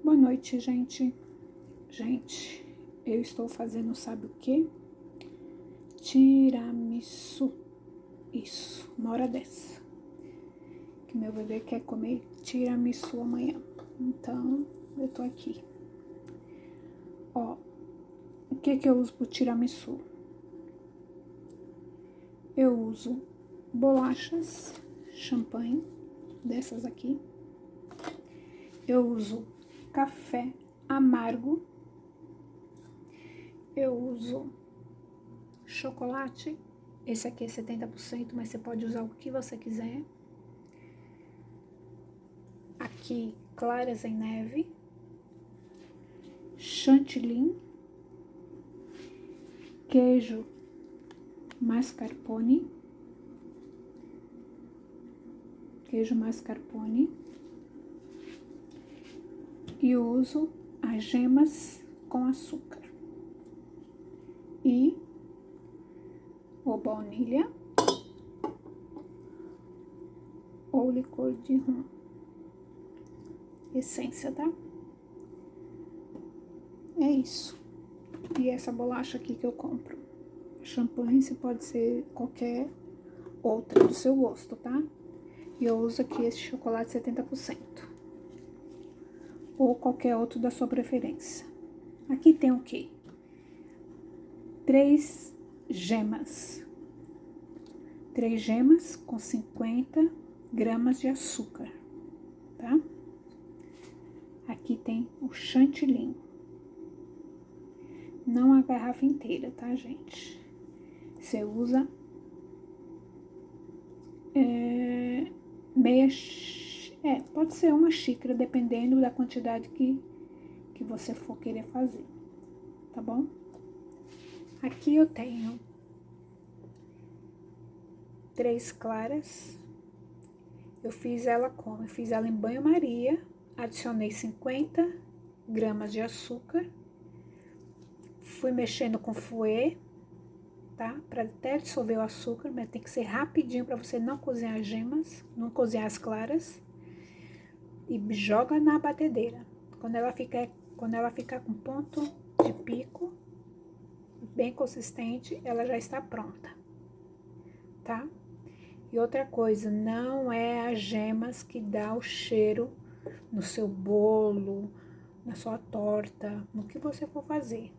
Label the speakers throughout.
Speaker 1: Boa noite, gente. Gente, eu estou fazendo, sabe o quê? Tiramisu. Isso, uma hora dessa. Que meu bebê quer comer tiramisu amanhã. Então, eu tô aqui. Ó, o que eu uso pro tiramisu? Eu uso bolachas, champanhe, dessas aqui. Eu uso café amargo. Eu uso chocolate. Esse aqui é 70%, mas você pode usar o que você quiser. Aqui, claras em neve. Chantilly. Queijo mascarpone. Queijo mascarpone. E uso as gemas com açúcar. E ou baunilha ou licor de rum. Essência, tá? É isso. E essa bolacha aqui que eu compro. Champanhe, se pode ser qualquer outra do seu gosto, tá? E eu uso aqui esse chocolate 70%. Ou qualquer outro da sua preferência. Aqui tem o quê? 3 gemas. 3 gemas com 50 gramas de açúcar, tá? Aqui tem o chantilly. Não a garrafa inteira, tá, gente? Você usa pode ser uma xícara, dependendo da quantidade que você for querer fazer, tá bom? Aqui eu tenho 3 claras. Eu fiz ela como? Eu fiz ela em banho-maria, adicionei 50 gramas de açúcar, fui mexendo com fouet, tá? Pra até dissolver o açúcar, mas tem que ser rapidinho pra você não cozinhar as gemas, não cozinhar as claras. E joga na batedeira. Quando ela ficar com ponto de pico, bem consistente, ela já está pronta, tá? E outra coisa, não é as gemas que dá o cheiro no seu bolo, na sua torta, no que você for fazer.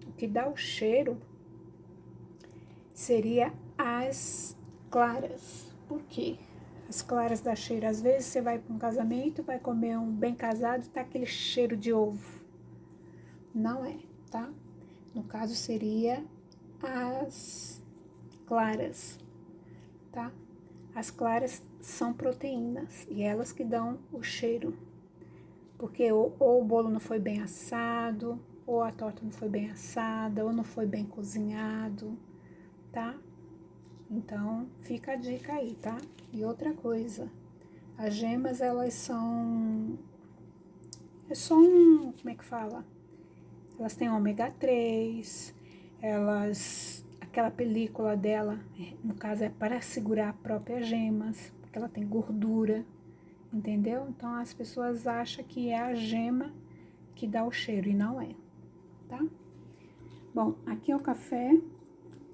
Speaker 1: O que dá o cheiro seria as claras. Por quê? As claras dá cheiro. Às vezes você vai para um casamento, vai comer um bem casado e tá aquele cheiro de ovo. Não é, tá? No caso seria as claras, tá? As claras são proteínas e elas que dão o cheiro. Porque ou o bolo não foi bem assado, ou a torta não foi bem assada, ou não foi bem cozinhado, tá? Então, fica a dica aí, tá? E outra coisa, as gemas, elas são... como é que fala? Elas têm ômega 3, aquela película dela, no caso, é para segurar as próprias gemas, porque ela tem gordura, entendeu? Então, as pessoas acham que é a gema que dá o cheiro, e não é, tá? Bom, aqui é o café.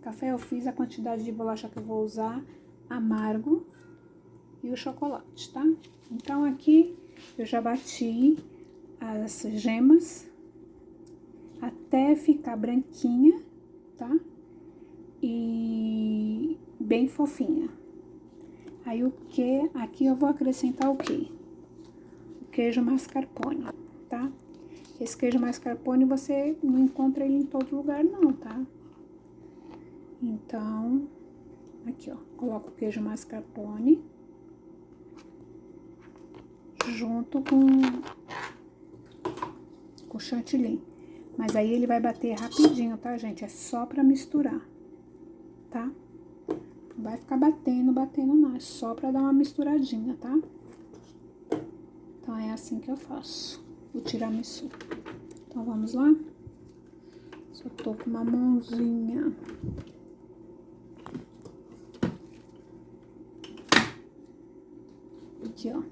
Speaker 1: Café eu fiz a quantidade de bolacha que eu vou usar, amargo e o chocolate, tá? Então aqui eu já bati as gemas até ficar branquinha, tá? E bem fofinha. Aí aqui eu vou acrescentar o quê? O queijo mascarpone, tá? Esse queijo mascarpone você não encontra ele em todo lugar não, tá? Então, aqui ó, coloco o queijo mascarpone junto com o chantilly. Mas aí ele vai bater rapidinho, tá, gente? É só pra misturar, tá? Não vai ficar batendo não. É só pra dar uma misturadinha, tá? Então, é assim que eu faço o tiramisu. Então, vamos lá? Só tô com uma mãozinha. Aqui, ó.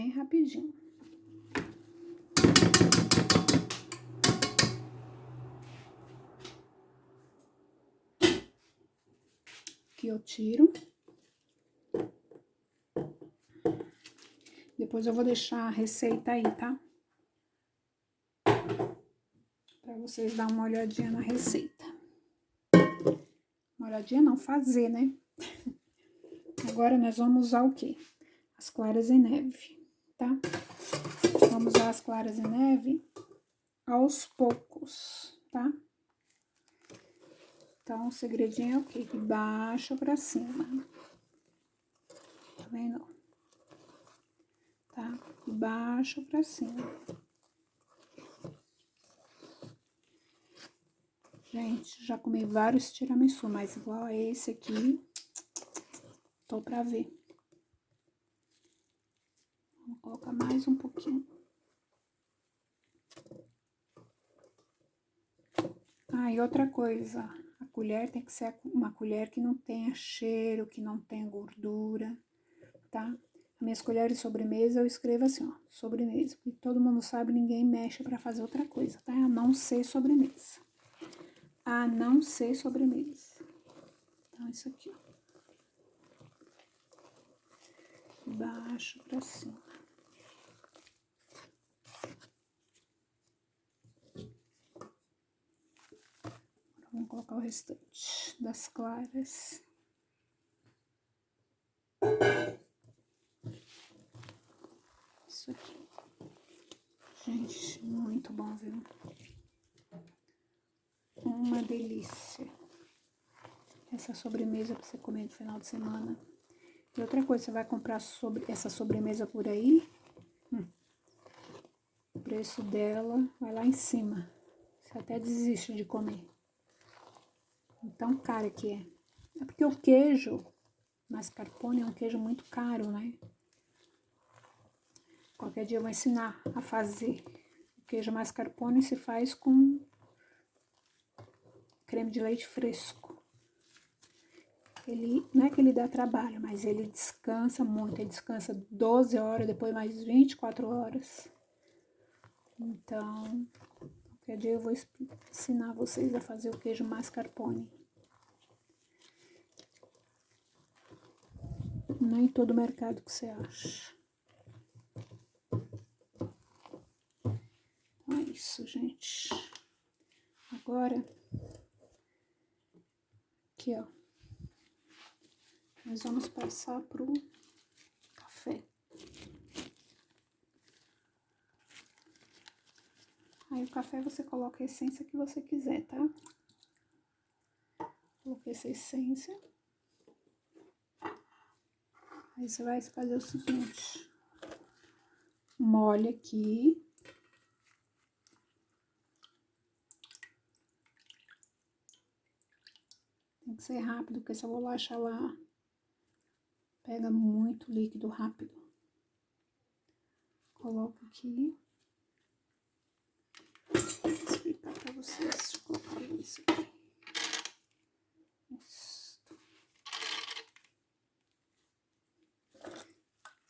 Speaker 1: bem rapidinho. Aqui eu tiro. Depois eu vou deixar a receita aí, tá? Pra vocês darem uma olhadinha na receita. Uma olhadinha não, fazer, né? Agora nós vamos usar o quê? As claras em neve, tá? Vamos usar as claras em neve aos poucos, tá? Então, o segredinho é o quê? De baixo pra cima. Tá vendo? Tá? De baixo pra cima. Gente, já comi vários tiramisu, mas igual a esse aqui, tô pra ver. Vou colocar mais um pouquinho. Ah, e outra coisa, a colher tem que ser uma colher que não tenha cheiro, que não tenha gordura, tá? Minhas colheres de sobremesa eu escrevo assim, ó, sobremesa, porque todo mundo sabe, ninguém mexe pra fazer outra coisa, tá? A não ser sobremesa. A não ser sobremesa. Então, isso aqui, ó. Baixo pra cima. Agora vamos colocar o restante das claras. Isso aqui. Gente, muito bom, viu? Uma delícia. Essa sobremesa pra você comer no final de semana. E outra coisa, você vai comprar essa sobremesa por aí, o preço dela vai lá em cima. Você até desiste de comer. Tão caro que é. É porque o queijo mascarpone é um queijo muito caro, né? Qualquer dia eu vou ensinar a fazer. O queijo mascarpone se faz com creme de leite fresco. Ele, não é que ele dá trabalho, mas ele descansa muito. Ele descansa 12 horas, depois mais 24 horas. Então, qualquer dia eu vou ensinar vocês a fazer o queijo mascarpone. Não é em todo mercado que você acha. Então é isso, gente. Agora, aqui, ó. Nós vamos passar pro café. Aí o café você coloca a essência que você quiser, tá? Coloquei essa essência. Aí você vai fazer o seguinte. Molha aqui. Tem que ser rápido, porque essa bolacha lá pega muito líquido rápido. Coloco aqui. Vou explicar pra vocês. Deixa eu colocar isso aqui. Isso.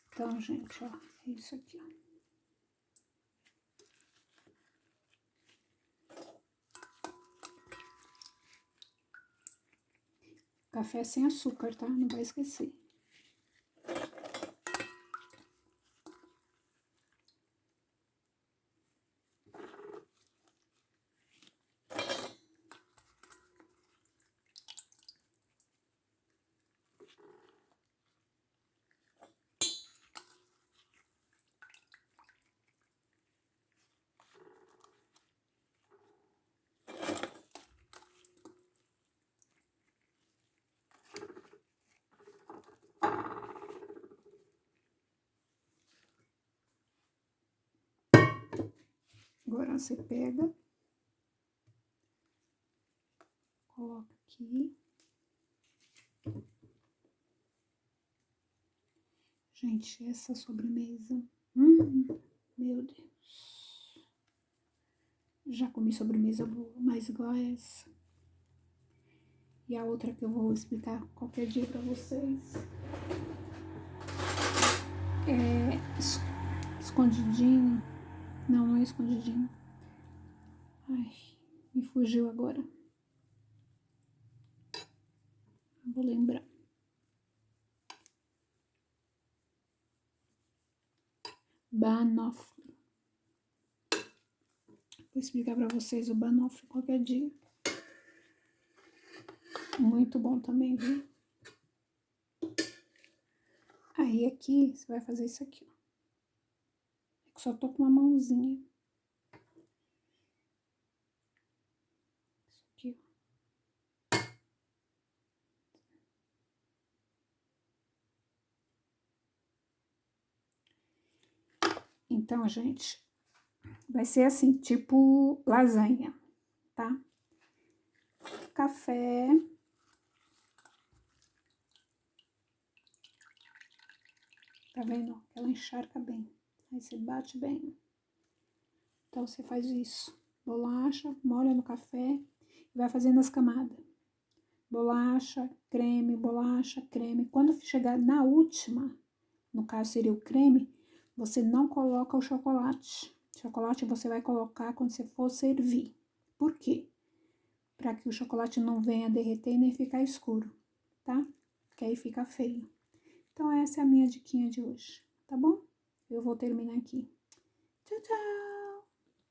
Speaker 1: Então, gente, ó, é isso aqui, ó. Café sem açúcar, tá? Não vai esquecer. Agora você pega, coloca aqui. Gente, essa sobremesa, meu Deus. Já comi sobremesa boa, mas igual a essa. E a outra que eu vou explicar qualquer dia pra vocês é escondidinho. Não, não é escondidinho. Ai, me fugiu agora. Vou lembrar. Banoffee. Vou explicar pra vocês o banoffee qualquer dia. Muito bom também, viu? Aí aqui, você vai fazer isso aqui, ó. Eu só tô com uma mãozinha. Isso aqui, ó. Então, gente, vai ser assim, tipo lasanha, tá? Café. Tá vendo? Ela encharca bem. Aí você bate bem. Então, você faz isso. Bolacha, molha no café e vai fazendo as camadas. Bolacha, creme, bolacha, creme. Quando chegar na última, no caso seria o creme, você não coloca o chocolate. Chocolate você vai colocar quando você for servir. Por quê? Para que o chocolate não venha derreter e nem ficar escuro, tá? Porque aí fica feio. Então, essa é a minha diquinha de hoje, tá bom? Eu vou terminar aqui. Tchau, tchau!